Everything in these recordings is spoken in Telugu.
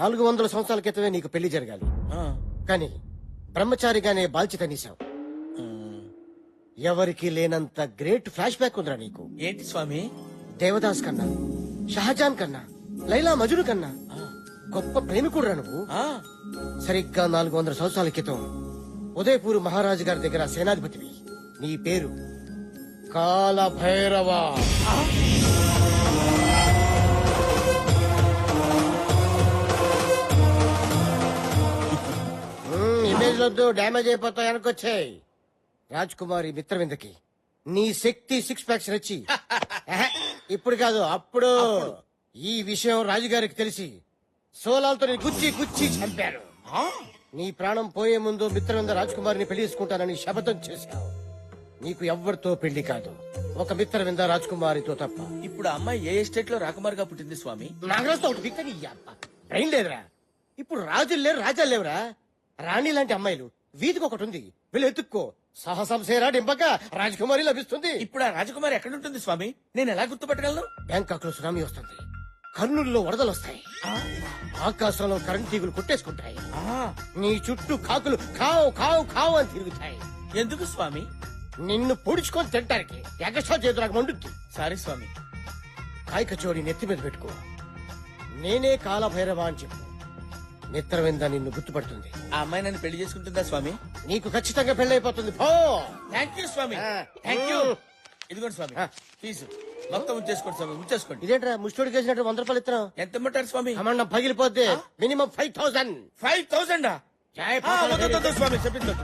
400 సంవత్సరాల క్రితమే నీకు పెళ్లి జరగాలి. కానీ బ్రహ్మచారిగానే బాల్చిత నీసావు. ఎవరికి లేనంత గ్రేట్ ఫ్లాష్ బ్యాక్ ఉందిరా నీకు. ఏంటి స్వామి? దేవదాస్ కన్నా, షహజాన్ కన్నా, లైలా మజును కన్నా గొప్ప ప్రేమికుడురా నువ్వు. సరిగ్గా 400 సంవత్సరాల క్రితం ఉదయపూర్ మహారాజు గారి దగ్గర సేనాధిపతివి. నీ పేరు కాలభైరవ. ఇమేజ్ వద్దు, డ్యామేజ్ అయిపోతాయి. వెనకొచ్చాయి. రాజ్ కుమారి మిత్రవిందకి నీ శక్తి 6 ప్యాక్స్ నచ్చి ఇప్పుడు కాదు అప్పుడు ఈ విషయం రాజుగారికి తెలిసి సోలాలతో నీ గుచ్చి గుచ్చి చంపారు. నీ ప్రాణం పోయే ముందు మిత్రవింద రాజ్ కుమారిని పెళ్లి చేసుకుంటానని శపథం చేశావు. నీకు ఎవ్వరితో పెళ్లి కాదు, ఒక మిత్రవింద రాజ్ కుమారితో తప్ప. ఇప్పుడు ఆ అమ్మాయి ఏ ఎస్టేట్ లో రాకుమారిగా పుట్టింది స్వామి? నాగరాజుతో ఒకటి విక్కని ట్రైన్ లేదురా. ఇప్పుడు రాజులు లేరు, రాజాలు లేవురా. రాణి లాంటి అమ్మాయిలు వీధికి ఒకటి ఉంది, వీళ్ళు ఎత్తుక్కో. సాహసం సేరా డింపక రాజకుమారి లభిస్తుంది. ఇప్పుడు ఆ రాజకుమారి ఎక్కడుంటుంది స్వామి? నేను ఎలా గుర్తుపట్టగలను? బ్యాంకాక్ లో సునామీ వస్తుంది, కర్నూలులో వరదలు వస్తాయి, ఆకాశంలో కరెంట్ తీగులు కొట్టేసుకుంటాయి, నీ చుట్టూ కాకులు కావు కావు కావు అని తిరుగుతాయి. ఎందుకు స్వామి? నిన్ను పొడుచుకొని తింటానికి ఎగస్ట్రా చేతులకు మండుద్ది. సారీ స్వామి. కాయక చోడి నెత్తి మీద పెట్టుకో, నేనే కాలభైరవ అని చెప్పు. మిత్రవింద నిన్ను గుర్తుపడుతుంది. ఆ అమ్మాయి నన్ను పెళ్లి చేసుకుంటుందా స్వామి? నీకు ఖచ్చితంగా పెళ్ళైపోతుంది. పో. థ్యాంక్ యూ స్వామి, థ్యాంక్ యూ. ఇదిగోండి స్వామి ఫీజు మొత్తం ఉంచేసుకోండి స్వామి, ఉంచేసుకోండి. ఇదేంట్రా ముష్టోడికి వేసినట్టు 100 రూపాయలు ఇస్తున్నావు? ఎంత ఇమ్మంటారు స్వామి? అమ్మ పగిలిపోద్ది. మినిమం 5000. 5000 స్వామి చెప్పింది.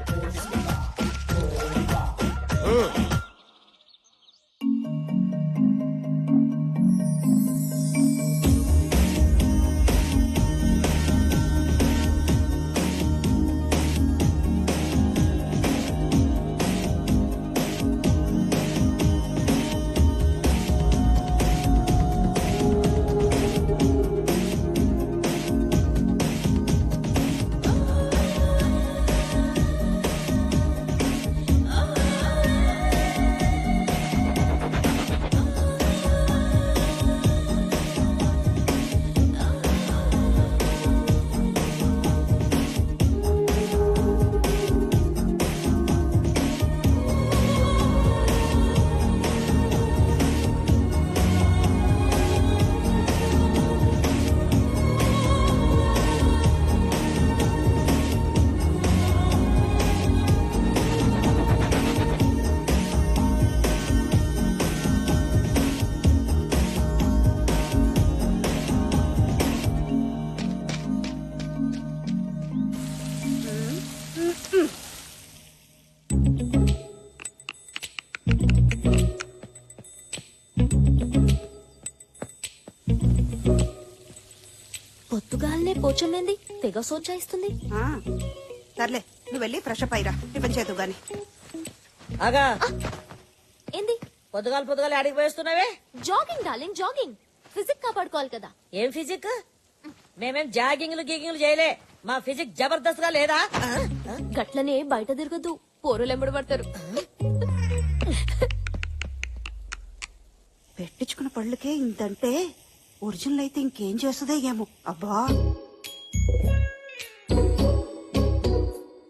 పొద్దుగాలనే పోచమ్మేంది తెగ సోచాయిస్తుంది. సర్లే నువ్వు వెళ్ళి ఫ్రెష్ అప్ అయ్యిరా, టిఫిన్ చేతు గాని. ఆగా ఏంది పొద్దుగాల ఆడికి పోయేస్తున్నావే? Jogging darling, jogging. ఫిజిక్ కాపాడుకోవాలి కదా. ఏం ఫిజిక్? మేమేం జాగింగ్లు గీగింగ్లు చేయలే, మా ఫిజిక్ జబర్దస్త్ గా లేదా? గట్లనే బయట తిరగద్దు, పోరులు ఎంబడి పడతారు. పెట్టించుకున్న పళ్ళకే ఇంతంటే ఒరిజినల్ అయితే ఇంకేం చేస్తుందో ఏమో. అబ్బా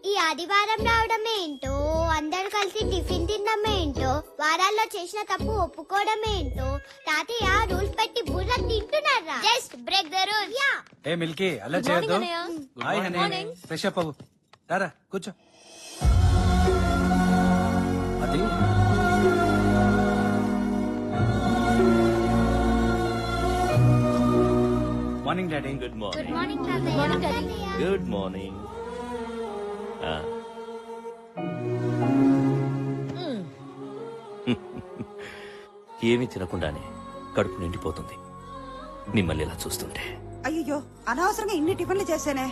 ఈ ఆదివారం రావడం ఏంటో, అందరు కలిసి టిఫిన్ తినడం ఏంటో, వారాల్లో చేసిన తప్పు ఒప్పుకోవడం ఏంటో. తాతయ్య రూల్స్ పెట్టి బుర్ర తింటున్నారా? Just break the rule. Yeah. A Milky అలా చేయొద్దు. హాయ్ హనీ, ఫ్రెష్ అప్ అవ్వు. రారా కూర్చో. అది morning daddy. Good morning. Morning తాతయ్య. Good morning. ఏమీ తినకుండానే కడుపు నిండిపోతుంది మిమ్మల్ని ఇలా చూస్తుంటే. అయ్యో అనవసరంగా ఇన్ని టిఫిన్లు చేశానే.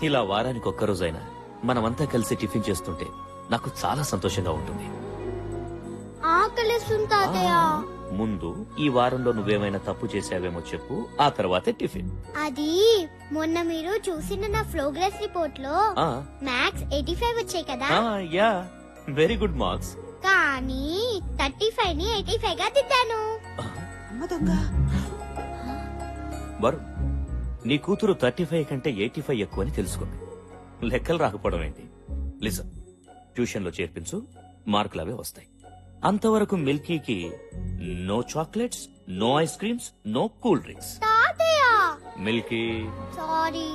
ఇలా వారానికి ఒక్కరోజైనా మనమంతా కలిసి టిఫిన్ చేస్తుంటే నాకు చాలా సంతోషంగా ఉంటుంది. ఆకలిస్తుంది తాతయ్య. ముందు ఈ వారంలో నువ్వేమైనా తప్పు చేసావేమో చెప్పు, ఆ తర్వాతే టిఫిన్. అది మొన్న మీరు చూసిన నా ప్రోగ్రెస్ రిపోర్ట్ లో మ్యాథ్స్ 85 వచ్చాయి కదా. Yeah, very good marks. కానీ 35 ని 85 గా దిద్దాను. అమ్మ దొంగ. వరుణ్, నీ కూతురు 35 కంటే 85 ఎక్కువ అని తెలుసుకుంది. లెక్కలు రాకపోవడం ఏంటి? లిజన్, ట్యూషన్ లో చేర్పించు, మార్కులు అవే వస్తాయి. అంతవరకు మిల్కీకి no chocolates, no ice creams, no cool drinks. తాతయ్య మిల్కీ, సారీ.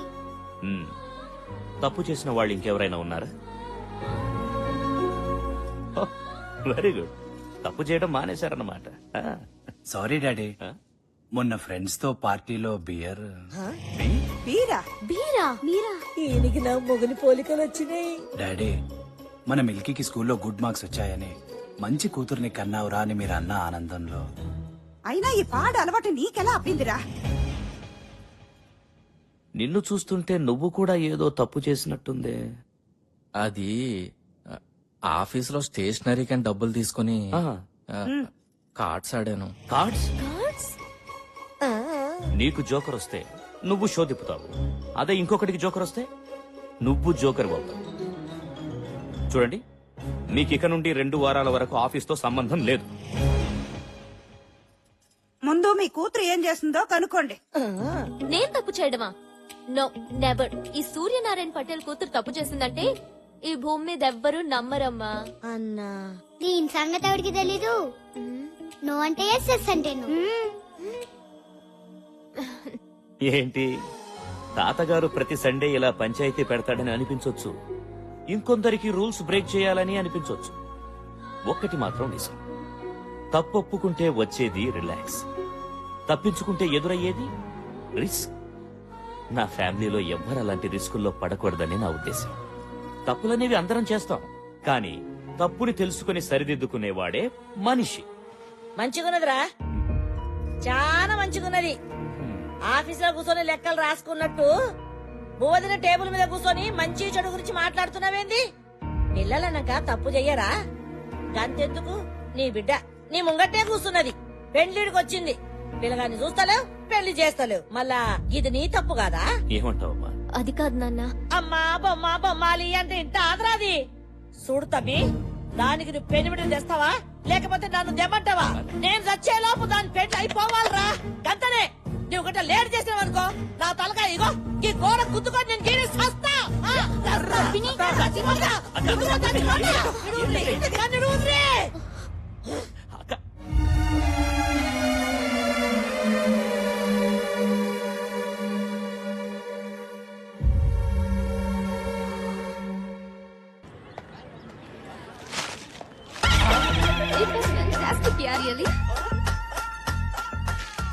తప్పు చేసిన వాళ్ళు ఇంకెవరైనా ఉన్నారా? వెరీ గుడ్, తప్పు చేయడం మానేశారన్నమాట. సారీ డాడీ, ఆ? మొన్న ఫ్రెండ్స్ తో పార్టీలో బియర్. బీరా బీరా మీరా ఈయనకి నా మొగలి పోలికలు వచ్చినాయి. డాడీ, మన మిల్కీకి స్కూల్లో గుడ్ మార్క్స్ వచ్చాయని మంచి కూతుర్ని కన్నావురా అని మీరు అన్న ఆనందంలో. అయినా ఈ పాడు అలవాటు నీకెలా అప్పిందిరా? నిన్ను చూస్తుంటే నువ్వు కూడా ఏదో తప్పు చేసినట్టుందే. అది ఆఫీస్ లో స్టేషనరీ కని డబ్బులు తీసుకుని ఆహా. కార్డ్స్ ఆడాను. కార్డ్స్? కార్డ్స్ నీకు జోకర్ వస్తే నువ్వు షో తిప్పుతావు. అదే ఇంకొకటికి జోకర్ వస్తే నువ్వు జోకర్ అవుతావు. చూడండి, మీకు ఇక నుండి 2 వారాల వరకు ఆఫీస్తో సంబంధం లేదు. ముందు మీ కూతురు ఏం చేస్తుందో కనుక్కోండి. నేను తప్పు చేయడమా? No, never. ఈ సూర్యనారాయణ పటేల్ కూతురు తప్పు చేసిందంటే ఈ భూమి మీద ఎవ్వరూ నమ్మరమ్మా. అన్నా దీని సంగతి ఎవరికి తెలీదు. నో అంటే ఎస్, ఎస్ అంటే నో. ఏంటి, తాతగారు ప్రతి సండే ఇలా పంచాయతీ పెడతాడని అనిపించొచ్చు, ఇంకొందరికి రూల్స్ బ్రేక్ చేయాలని అనిపించొచ్చు. ఒక్కటి మాత్రం నిజం, తప్పొప్పుకుంటే వచ్చేది రిలాక్స్, తప్పించుకుంటే ఎదురయ్యేది రిస్క్. నా ఫ్యామిలీలో ఎవ్వరు అలాంటి రిస్కుల్లో పడకూడదని నా ఉద్దేశం. తప్పులనేవి అందరం చేస్తాం, కానీ తప్పుని తెలుసుకుని సరిదిద్దుకునేవాడే మనిషి. మంచిగున్నదిరా, చాలా మంచిగున్నది. ఆఫీసులో కూర్చొని లెక్కలు రాసుకున్నట్టు బోధిన టేబుల్ మీద కూర్చొని మంచి చెడు గురించి మాట్లాడుతున్నావేంది? పిల్లలనక తప్పు చెయ్యరా? గంతెందుకు, నీ బిడ్డ నీ ముంగట్టే కూర్చున్నది, పెళ్లిడికి వచ్చింది. పిల్లగాన్ని చూస్తలేవు, పెళ్లి చేస్తలేవు, మళ్ళా ఇది నీ తప్పు కాదా? ఏమంటావమ్మా? అది కాదు నాన్న. అమ్మా బొమ్మ బొమ్మాలి అంటే ఇంత ఆదరాది. చూడు తమ్మి, దానికి నువ్వు పెనిమిటిని తెస్తావా లేకపోతే నన్ను దెమ్మంటావా? నేను చచ్చేలోపు దాని పెళ్లి అయిపోవాలరా. గంతనే నువ్వు గట్ట లేట్ చేసినావనుకో, నా తలకాయ ఇగో ఈ గోడ గుద్దుకొని నేను గీరి చస్తా. చచ్చిపోతా. నన్ను వదిలే. అక్క,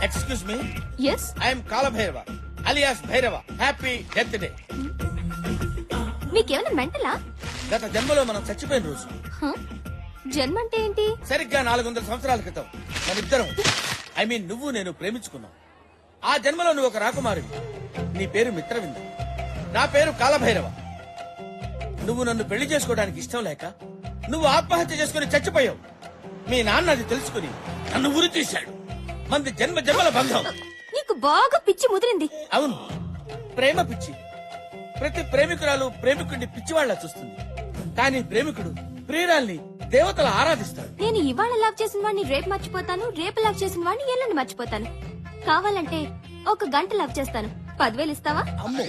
excuse me, yes, I'm Kalabhairava alias Bhairava. Happy death day. మీకేమైనా మెంటలా? గత జన్మలో మనం చచ్చిపోయిన రోజు, జన్మ అంటే ఏంటి? సరిగ్గా 400 సంవత్సరాల క్రితం మనిద్దరం, ఐ మీన్ నువ్వు నేను ప్రేమించుకున్నాం. ఆ జన్మలో నువ్వు ఒక రాకుమారివి, నీ పేరు మిత్రవింద, నా పేరు కాలభైరవ. నువ్వు నన్ను పెళ్లి చేసుకోవడానికి ఇష్టం లేక నువ్వు ఆత్మహత్య చేసుకుని చచ్చిపోయావు. మీ నాన్న అది తెలుసుకుని నన్ను ఉరి తీశాడు. మంది జన్మ జన్మల బంధం. నీకు బాగా పిచ్చి ముదిరింది. అవును, ప్రేమ పిచ్చి. ప్రతి ప్రేమికురాలు ప్రేమికుడిని పిచ్చివాళ్ల చూస్తుంది, కానీ ప్రేమికుడు ప్రియురాల్ని దేవతల ఆరాధిస్తాడు. నేను ఇవాళ లవ్ చేసిన వాడిని రేపు మర్చిపోతాను, రేపు లవ్ చేసిన వాడిని ఎల్లుండి మర్చిపోతాను. కావాలంటే 1 గంట లవ్ చేస్తాను. 10,000 ఇస్తావా? అమ్మో,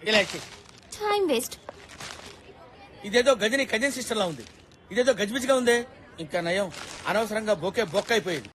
ఇలా చెయ్. Time waste. ఇదేదో గజని కజన్ సిస్టర్ లా ఉంది, ఇదేదో గజిబిజిగా ఉందే. ఇంకా నయం, అనవసరంగా బొక్క అయిపోయేది.